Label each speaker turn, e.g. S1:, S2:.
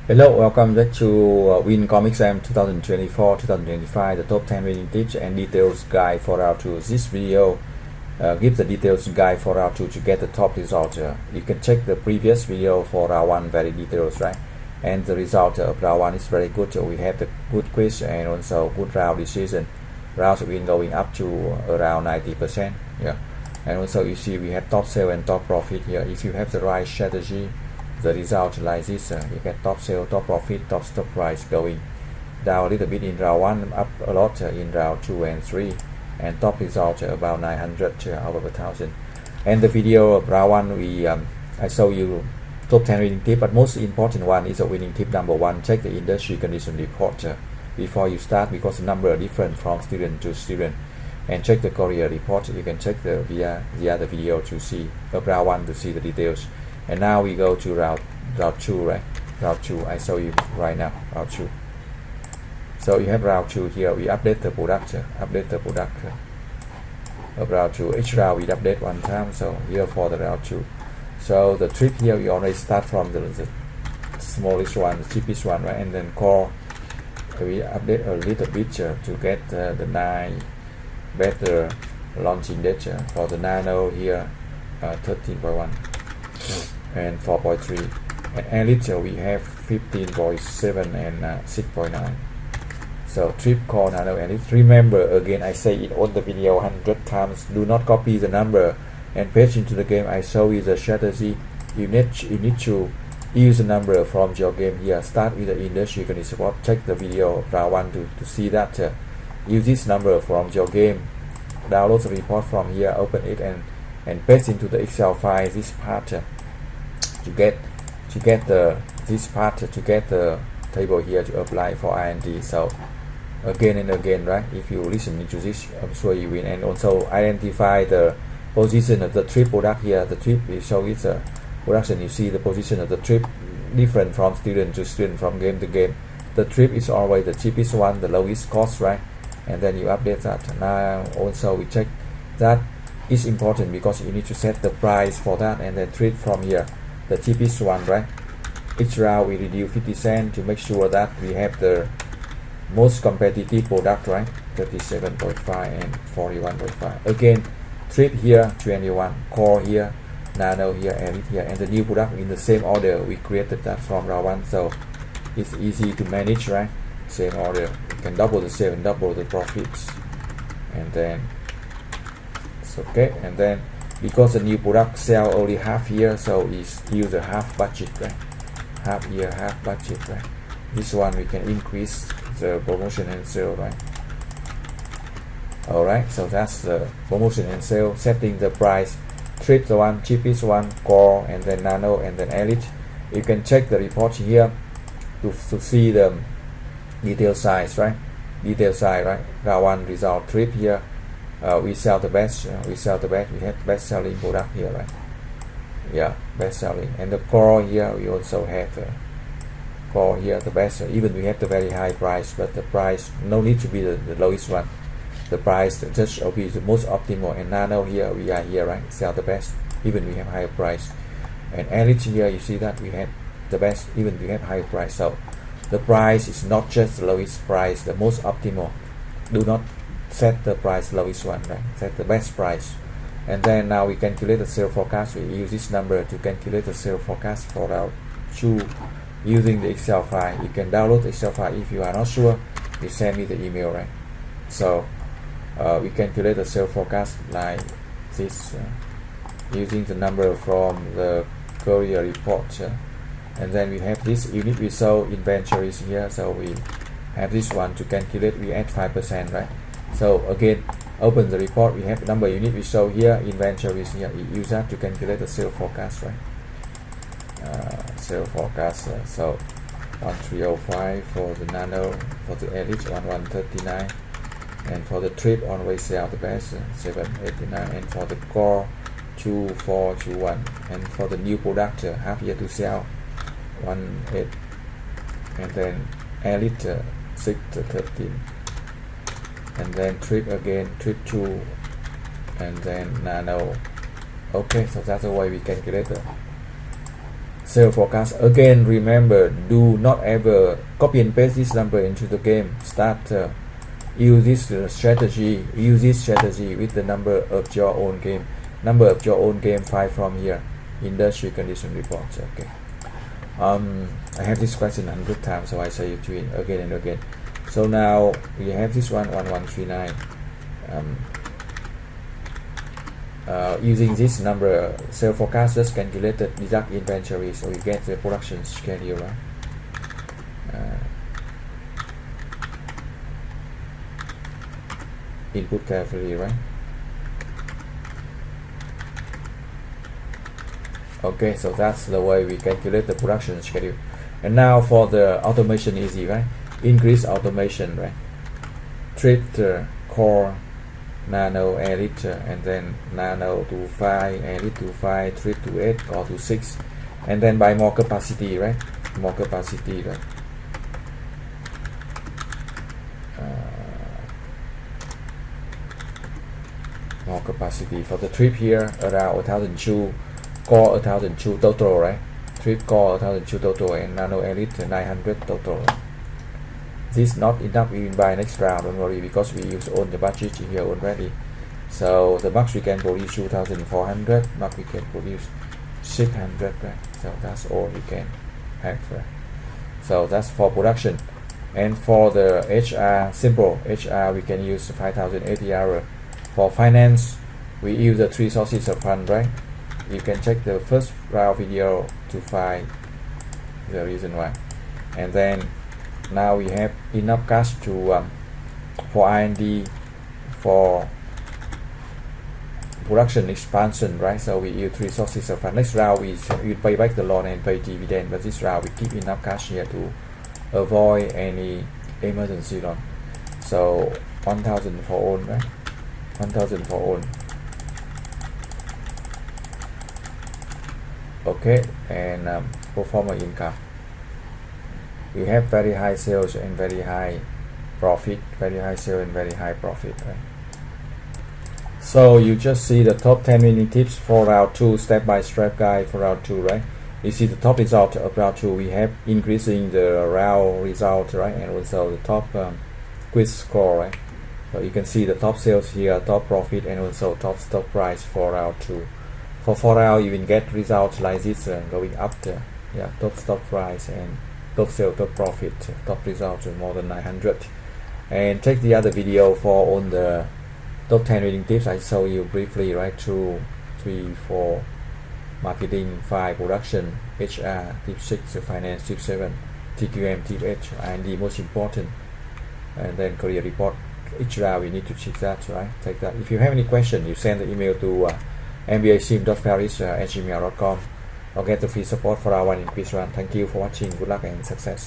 S1: Hello, welcome back to Win CompXM 2024-2025, the top 10 winning tips and details guide for round 2. This video gives the details guide for round 2 to get the top result. You can check the previous video for round 1, very details, right? And the result of round 1 is very good. We have the good quiz and also good round decision. Rounds win going up to around 90%. Yeah. And also you see we have top sale and top profit here. If you have the right strategy, the result like this, you get top sale, top profit, top stop price going down a little bit in round 1, up a lot in round 2 and 3, and top result about 900 out of 1,000. And the video of round 1, I show you top 10 winning tip, but most important one is a winning tip number 1. Check the industry condition report before you start, because the number are different from student to student. And check the Korea report. You can check via the other video to see round 1 to see the details. And now we go to round 2, right? Round 2, I show you right now, round 2. So you have round 2 here, we update the product, of round 2. Each round we update one time, so here for the round 2. So the trip here, we already start from the smallest one, the cheapest one, right? And then core, we update a little bit to get the 9 better launching date. For the nano here, 13.1. and 4.3, and elite we have 15.7 and 6.9. so trip core nano elite. Remember, again I say it on the video 100 times, do not copy the number and paste into the game. I show you the strategy. You need to use the number from your game here. Start with the industry condition report. Check the video round 1 to see that. Use this number from your game, download the report from here, open it and paste into the Excel file this part to get this part to get the table here to apply for INT. So again and again, right? If you listen to this, I'm sure you win. And also identify the position of the trip product here. The trip will show its production. You see the position of the trip different from student to student, from game to game. The trip is always the cheapest one, the lowest cost, right? And then you update that. Now also we check that. Is important because you need to set the price for that, and then trade from here, the cheapest one, right? Each round we reduce 50 cents to make sure that we have the most competitive product, right? 37.5 and 41.5. Again, trade here 21, core here, nano here, elite here, and the new product in the same order. We created that from round 1, so it's easy to manage, right? Same order. You can double the sale and double the profits, and then okay. And then because the new product sell only half year, so it's use a half budget, right? Half year, half budget, right? This one we can increase the promotion and sale, right? Alright, so that's the promotion and sale. Setting the price, trip the one cheapest one, core, and then nano, and then elite. You can check the report here to see the detail size, right? Detail size, right? Round 1 result trip here. We sell the best. We have best selling product here, right? Yeah, best selling. And the core here, we also have core here the best. Even we have the very high price, but the price no need to be the lowest one. The price just will be the most optimal. And nano here, we are here, right? Sell the best. Even we have higher price. And elite here, you see that we have the best. Even we have higher price. So the price is not just the lowest price, the most optimal. Do not set the price lowest one, right? Set the best price. And then now we calculate the sale forecast. We use this number to calculate the sale forecast for round 2 using the Excel file. You can download the Excel file. If you are not sure, you send me the email, right? So we calculate the sale forecast like this using the number from the Korea report. And then we have this unit we saw inventories here, so we have this one to calculate. We add 5%, right? So again, open the report. We have number unit we show here, inventories here. We use that to calculate the sale forecast, right? Sale forecast. So 1305 for the nano, for the elite 1139, and for the trip always sell the best 789, and for the core 2421, and for the new product half year to sell 18, and then elite 613. And then trip again, trip 2, and then nano. Okay, so that's the way we calculate the sales forecast. Again, remember, do not ever copy and paste this number into the game. Start use this strategy. Use this strategy with the number of your own game. Number of your own game file from here. Industry condition reports. Okay. I have this question 100 times, so I say it to it again and again. So now we have this one 1139. Using this number, sales forecast just calculated, deduct inventory, so we get the production schedule, right? Input carefully, right? Okay, so that's the way we calculate the production schedule. And now for the automation, easy, right? Increase automation, right? Treat core, nano, elite, and then nano to 5, elite to 5, treat to 8, core to 6, and then buy more capacity, right? More capacity, right? More capacity for the trip here around 1,002, core 1,002 total, right? Trip core 1,002 total, and nano elite 900 total. Right? This is not enough even by next round, don't worry, because we use all the budget here already. So the max we can produce 2,400, max we can produce 600, right? So that's all we can have, right? So that's for production. And for the HR, simple HR, we can use 5,080 hours. For finance, we use the 3 sources of fund, right? You can check the first round video to find the reason why. And then now we have enough cash to for R&D, for production expansion, right? So we use 3 sources of fund. Next round we pay back the loan and pay dividend, but this round we keep enough cash here to avoid any emergency loan. So 1,000 for own, right? 1,000 for own. Okay, and pro forma income. We have very high sales and very high profit, very high sale and very high profit, right? So you just see the top 10 winning tips for round 2, step-by-step guide for round 2, right? You see the top result of round 2, we have increasing the round result, right? And also the top quiz score, right? So you can see the top sales here, top profit, and also top stock price for round 2. For 4 round, you will get results like this, going up there. Yeah, top stock price and top sale, top profit, top results more than 900. And check the other video for on the top 10 winning tips. I show you briefly, right? 2, 3, 4, marketing, 5, production, HR, tip 6, finance, tip 7, TQM, tip 8, R&D most important, and then career report. Each round we need to check that, right? Take that. If you have any question, you send the email to mbasim.faris@gmail.com or get the free support for our one in quiz run. Thank you for watching. Good luck and success.